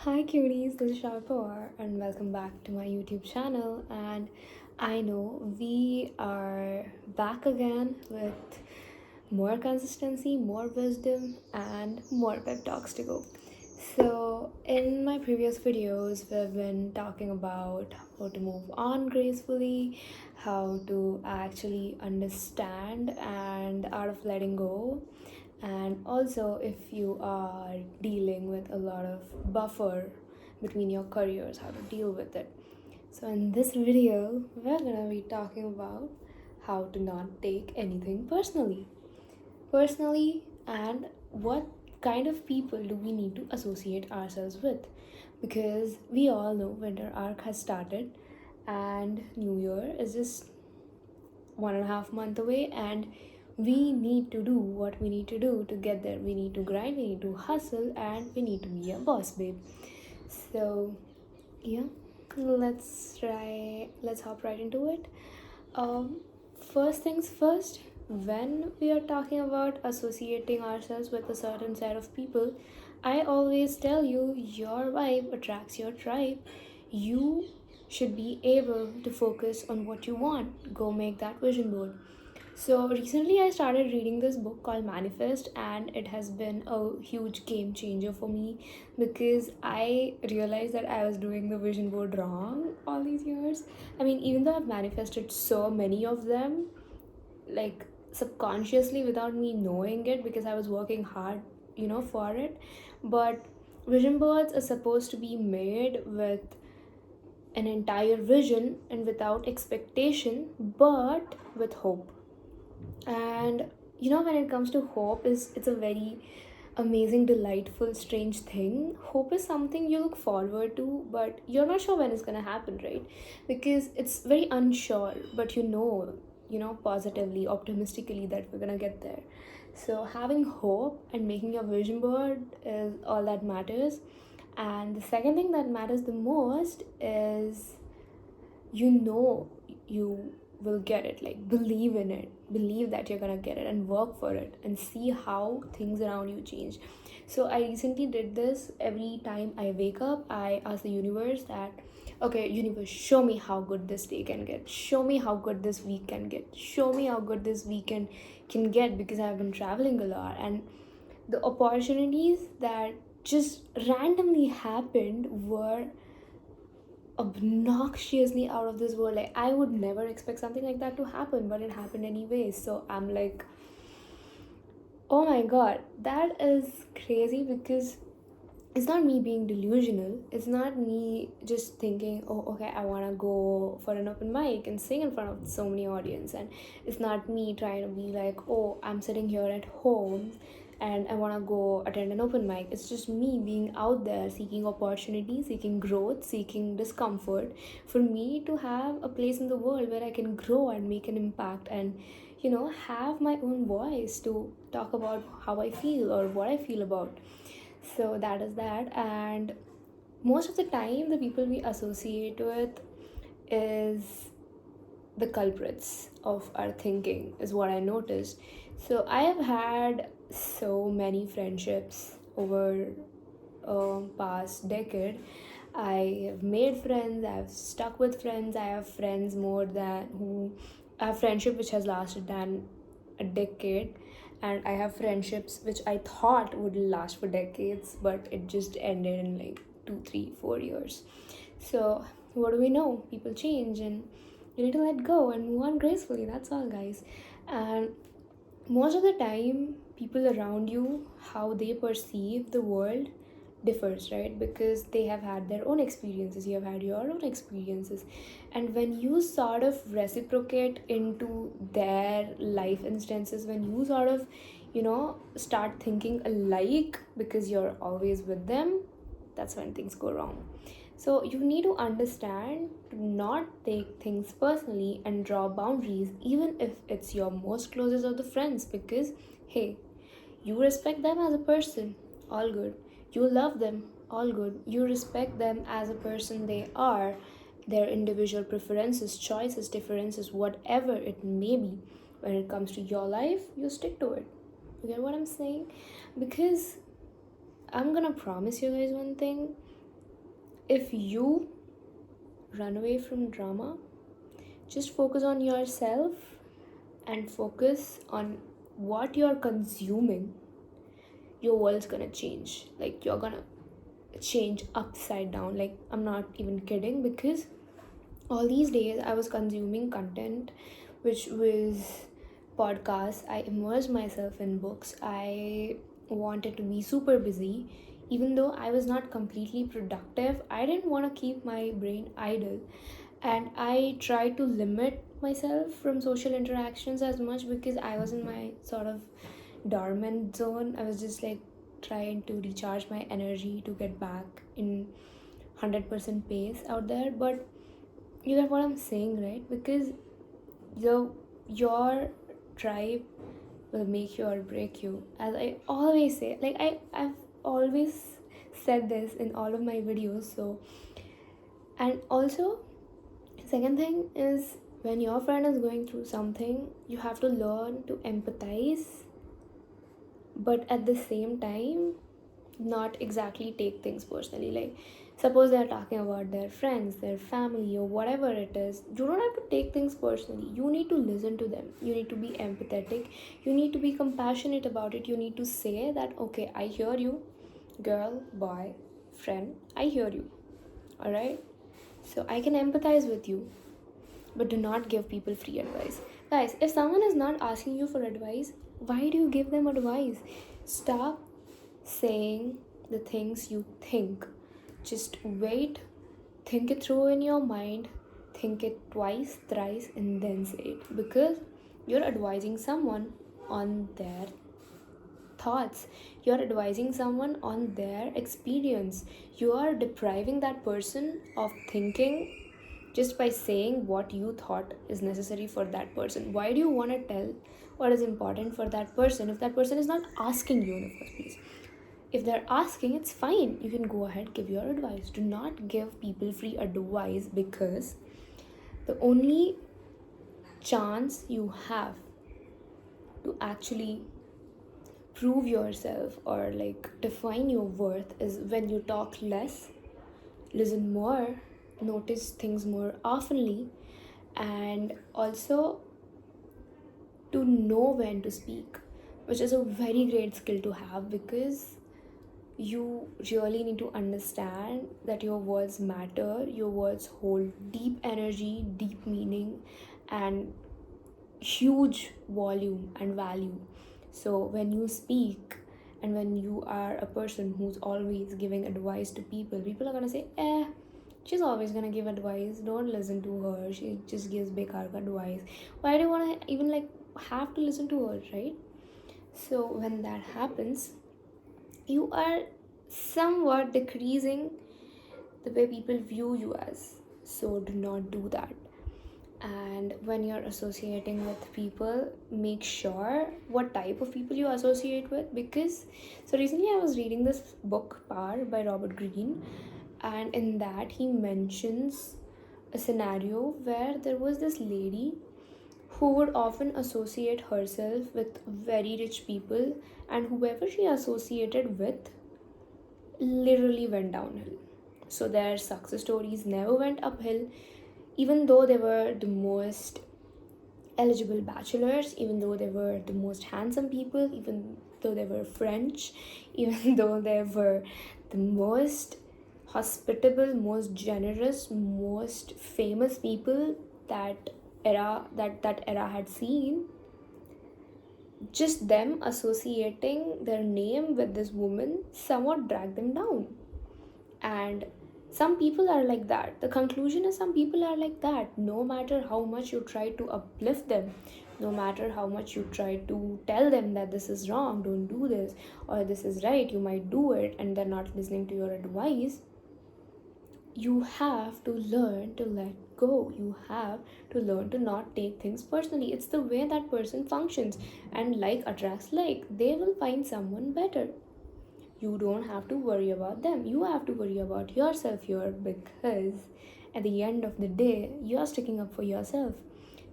Hi cuties, this is Shar and welcome back to my YouTube channel. And I know we are back again with more consistency, more wisdom, and more pep talks to go. So, in my previous videos, we've been talking about how to move on gracefully, how to actually understand and out of letting go, and also if you are dealing with a lot of buffer between your careers, how to deal with it. So, in this video, we're gonna be talking about how to not take anything personally, and what kind of people do we need to associate ourselves with, because we all know winter arc has started and new year is just 1.5 month away, and we need to do what we need to do to get there. We need to grind, we need to hustle, and we need to be a boss babe. So yeah, let's hop right into it. um First things first, when we are talking about associating ourselves with a certain set of people, I always tell you, your vibe attracts your tribe. You should be able to focus on what you want. Go make that vision board. So recently I started reading this book called Manifest, and it has been a huge game changer for me because I realized that I was doing the vision board wrong all these years. I mean, even though I've manifested so many of them, like subconsciously without me knowing it, because I was working hard, for it. But vision boards are supposed to be made with an entire vision and without expectation, but with hope. And when it comes to hope, is it's a very amazing, delightful, strange thing. Hope is something you look forward to, but you're not sure when it's gonna happen, right? Because it's very unsure, but positively, optimistically, that we're gonna get there. So having hope and making your vision board is all that matters. And the second thing that matters the most is, you will get it. Like, believe in it, believe that you're gonna get it, and work for it, and see how things around you change. So I recently did this. Every time I wake up, I ask the universe that, okay, universe, show me how good this day can get, show me how good this week can get, show me how good this weekend can get, because I've been traveling a lot, and the opportunities that just randomly happened were obnoxiously out of this world. Like, I would never expect something like that to happen, but it happened anyways. So I'm like, oh my god, that is crazy, because it's not me being delusional. It's not me just thinking, oh, okay, I want to go for an open mic and sing in front of so many audience. And it's not me trying to be like, oh, I'm sitting here at home and I want to go attend an open mic. It's just me being out there, seeking opportunity, seeking growth, seeking discomfort, for me to have a place in the world where I can grow and make an impact, and have my own voice to talk about how I feel or what I feel about. So that is that. And most of the time, the people we associate with is the culprits of our thinking, is what I noticed. So I have had so many friendships over past decade. I have made friends, I have stuck with friends, I have friends more than who I have friendship which has lasted than a decade, and I have friendships which I thought would last for decades, but it just ended in like 2, 3, 4 years. So what do we know? People change, and you need to let go and move on gracefully. That's all, guys. And most of the time, people around you, how they perceive the world differs, right? Because they have had their own experiences, you have had your own experiences, and when you sort of reciprocate into their life instances, when you sort of start thinking alike because you're always with them, that's when things go wrong. So you need to understand to not take things personally and draw boundaries, even if it's your most closest of the friends, because hey, you respect them as a person, all good. You love them, all good. You respect them as a person they are, their individual preferences, choices, differences, whatever it may be. When it comes to your life, you stick to it. You get what I'm saying? Because I'm gonna promise you guys one thing. if you run away from drama, just focus on yourself and focus on what you're consuming, your world's gonna change. Like, you're gonna change upside down. Like, I'm not even kidding, because all these days I was consuming content which was podcasts. I immersed myself in books. I wanted to be super busy. Even though I was not completely productive, I didn't want to keep my brain idle. And I tried to limit myself from social interactions as much, because I was in my sort of dormant zone. I was just like trying to recharge my energy to get back in 100% pace out there. But you get what I'm saying, right? Because your tribe will make you or break you. As I always say, like I've always said this in all of my videos. So, and also, second thing is, when your friend is going through something, you have to learn to empathize, but at the same time not exactly take things personally. Like, suppose they're talking about their friends, their family, or whatever it is, you don't have to take things personally. You need to listen to them, you need to be empathetic, you need to be compassionate about it. You need to say that, okay, I hear you, girl, boy, friend, I hear you, all right? So I can empathize with you, but do not give people free advice. Guys, if someone is not asking you for advice, why do you give them advice? Stop saying the things you think. Just wait, think it through in your mind, think it twice, thrice, and then say it. Because you're advising someone on their thoughts, you're advising someone on their experience. You are depriving that person of thinking just by saying what you thought is necessary for that person. Why do you want to tell what is important for that person if that person is not asking you in the first place? If they're asking, it's fine. You can go ahead, give your advice. Do not give people free advice, because the only chance you have to actually prove yourself or like define your worth is when you talk less, listen more, notice things more oftenly, and also to know when to speak, which is a very great skill to have, because you really need to understand that your words matter, your words hold deep energy, deep meaning, and huge volume and value. So when you speak, and when you are a person who's always giving advice to people, people are gonna say, she's always gonna give advice, don't listen to her, she just gives bekar advice. Why do you want to even like have to listen to her, right? So when that happens, you are somewhat decreasing the way people view you as. So do not do that. And when you're associating with people, make sure what type of people you associate with. Because so recently I was reading this book, Power, by Robert Greene, and in that he mentions a scenario where there was this lady who would often associate herself with very rich people, and whoever she associated with literally went downhill. So their success stories never went uphill, even though they were the most eligible bachelors, even though they were the most handsome people, even though they were French, even though they were the most hospitable, most generous, most famous people that era had seen. Just them associating their name with this woman somewhat dragged them down. And some people are like that. The conclusion is, some people are like that. No matter how much you try to uplift them, no matter how much you try to tell them that this is wrong, don't do this, or this is right, you might do it, and they're not listening to your advice, you have to learn to let go. You have to learn to not take things personally. It's the way that person functions, and like attracts like. They will find someone better. You don't have to worry about them. You have to worry about yourself here, because at the end of the day, you're sticking up for yourself.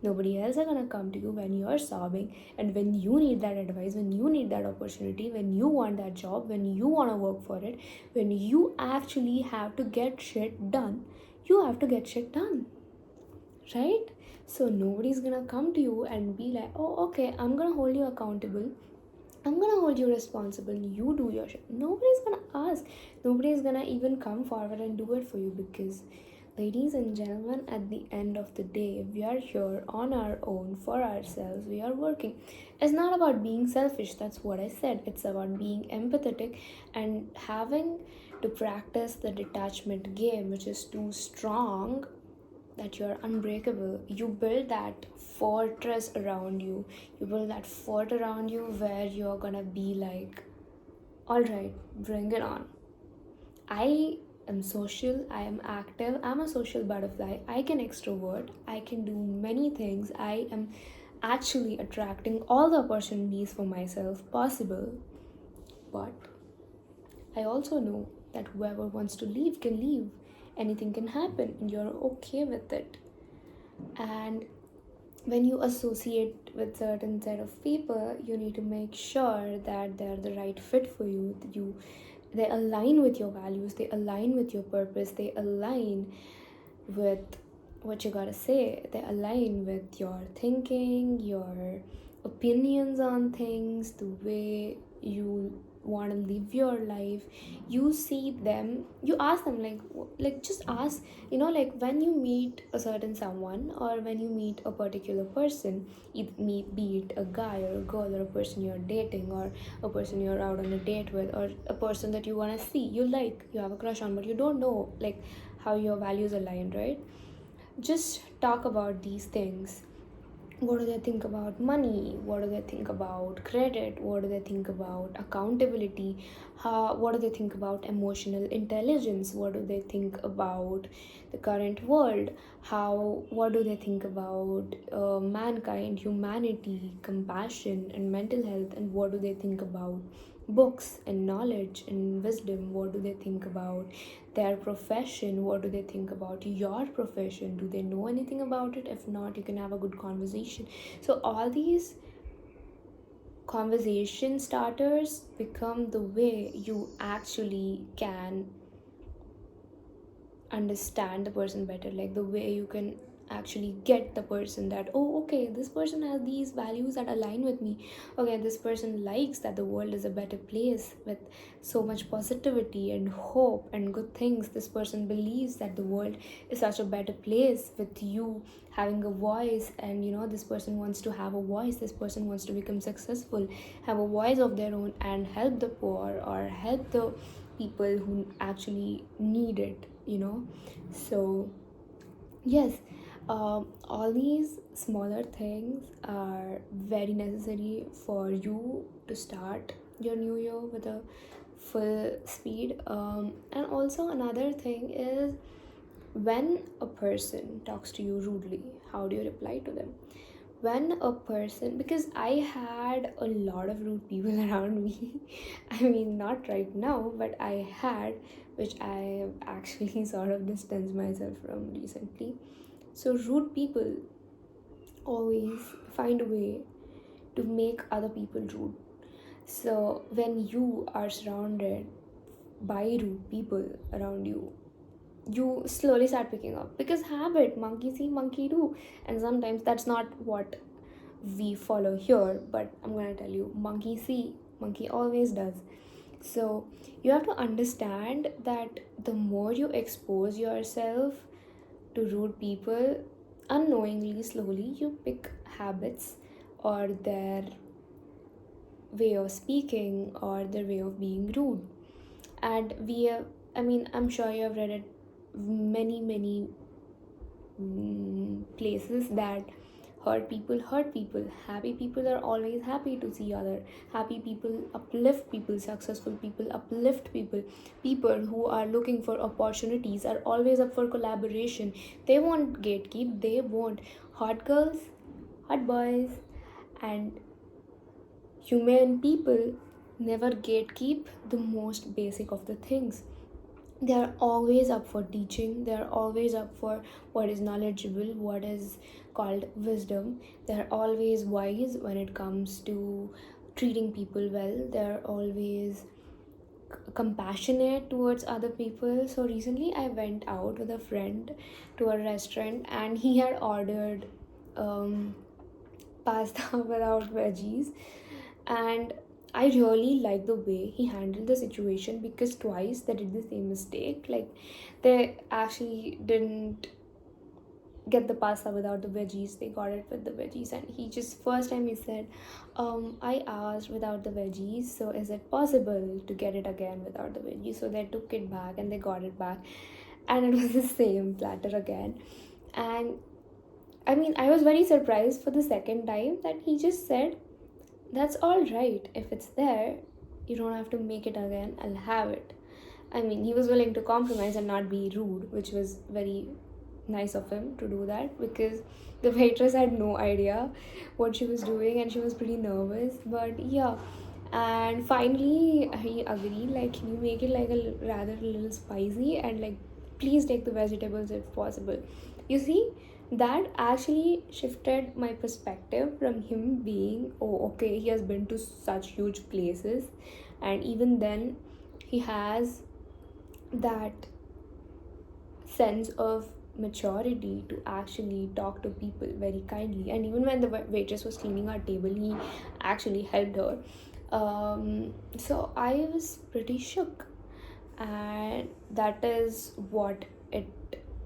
Nobody else are gonna come to you when you're sobbing, and when you need that advice, when you need that opportunity, when you want that job, when you want to work for it, when you actually have to get shit done. You have to get shit done, right? So nobody's gonna come to you and be like, oh, okay, I'm gonna hold you accountable, I'm gonna hold you responsible, you do your shit. Nobody's gonna ask. Nobody's gonna even come forward and do it for you, because, ladies and gentlemen, at the end of the day, we are here on our own for ourselves. We are working. It's not about being selfish, that's what I said. It's about being empathetic and having to practice the detachment game, which is too strong that you're unbreakable. You build that fortress around you. You build that fort around you where you're gonna be like, all right, bring it on. I am social, I am active, I'm a social butterfly, I can extrovert, I can do many things. I am actually attracting all the opportunities for myself possible. But I also know that whoever wants to leave can leave. Anything can happen, and you're okay with it. And when you associate with certain set of people, you need to make sure that they're the right fit for you. They align with your values, they align with your purpose, they align with what you gotta say, they align with your thinking, your opinions on things, the way you want to live your life. You see them, you ask them, like just ask, like when you meet a certain someone, or when you meet a particular person, be it a guy or a girl, or a person you're dating, or a person you're out on a date with, or a person that you want to see, you have a crush on, but you don't know like how your values align, right? Just talk about these things. What do they think about money? What do they think about credit? What do they think about accountability? What do they think about emotional intelligence? What do they think about the current world? What do they think about mankind, humanity, compassion, and mental health? And what do they think about books and knowledge and wisdom? What do they think about their profession? What do they think about your profession? Do they know anything about it? If not, you can have a good conversation. So all these conversation starters become the way you actually can understand the person better, like the way you can actually get the person, that, oh, okay, this person has these values that align with me. Okay, this person likes that the world is a better place with so much positivity and hope and good things. This person believes that the world is such a better place with you having a voice, and this person wants to have a voice, this person wants to become successful, have a voice of their own, and help the poor or help the people who actually need it. So yes, all these smaller things are very necessary for you to start your new year with a full speed. And also another thing is, when a person talks to you rudely, how do you reply to them? When a person, because I had a lot of rude people around me. I mean, not right now, but I had, which I have actually sort of distanced myself from recently. So rude people always find a way to make other people rude. So when you are surrounded by rude people around you, you slowly start picking up, because habit, monkey see monkey do. And sometimes that's not what we follow here, but I'm gonna tell you, monkey see monkey always does. So you have to understand that the more you expose yourself to rude people, unknowingly, slowly, you pick habits, or their way of speaking, or their way of being rude. And I'm sure you have read it many places, that hurt people, happy people are always happy to see other happy people, uplift people, successful people uplift people. People who are looking for opportunities are always up for collaboration. They won't gatekeep, they won't. Hot girls, hot boys, and human people never gatekeep the most basic of the things. They are always up for teaching, they are always up for what is knowledgeable, what is called wisdom. They're always wise when it comes to treating people well. They're always compassionate towards other people. So recently I went out with a friend to a restaurant, and he had ordered um, pasta without veggies. And I really like the way he handled the situation, because twice they did the same mistake. Like, they actually didn't get the pasta without the veggies, they got it with the veggies. And he just, first time he said, I asked without the veggies, so is it possible to get it again without the veggies? So they took it back and they got it back, and it was the same platter again. And I mean, I was very surprised for the second time that he just said, that's all right, if it's there, you don't have to make it again, I'll have it. I mean, he was willing to compromise and not be rude, which was very nice of him to do that, because the waitress had no idea what she was doing and she was pretty nervous. But yeah, and finally he agreed, like, can you make it like a rather little spicy, and like, please take the vegetables if possible. You see, that actually shifted my perspective from him being, oh okay, he has been to such huge places, and even then he has that sense of maturity to actually talk to people very kindly. And even when the waitress was cleaning our table, he actually helped her. So I was pretty shook, and that is what it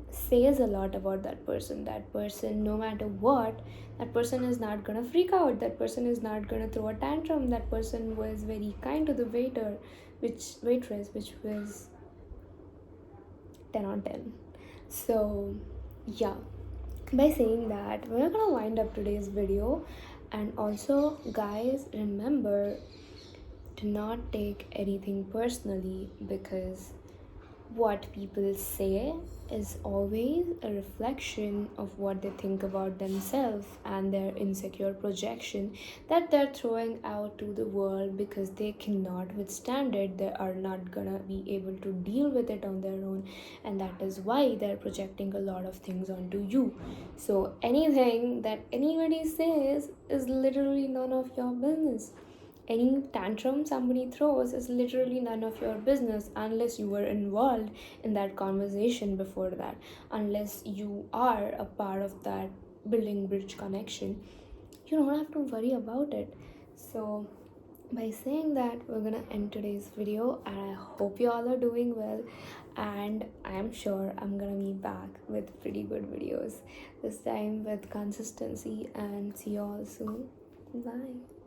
says a lot about that person. That person, no matter what, that person is not gonna freak out, that person is not gonna throw a tantrum. That person was very kind to the waitress, which was 10 on 10. So yeah, by saying that, we're gonna wind up today's video. And also, guys, remember to not take anything personally, because what people say is always a reflection of what they think about themselves and their insecure projection that they're throwing out to the world, because they cannot withstand it. They are not gonna be able to deal with it on their own, and that is why they're projecting a lot of things onto you. So anything that anybody says is literally none of your business. Any tantrum somebody throws is literally none of your business, unless you were involved in that conversation before that, unless you are a part of that building bridge connection. You don't have to worry about it. So by saying that, we're gonna end today's video, and I hope you all are doing well, and I am sure I'm gonna be back with pretty good videos, this time with consistency. And see you all soon. Bye.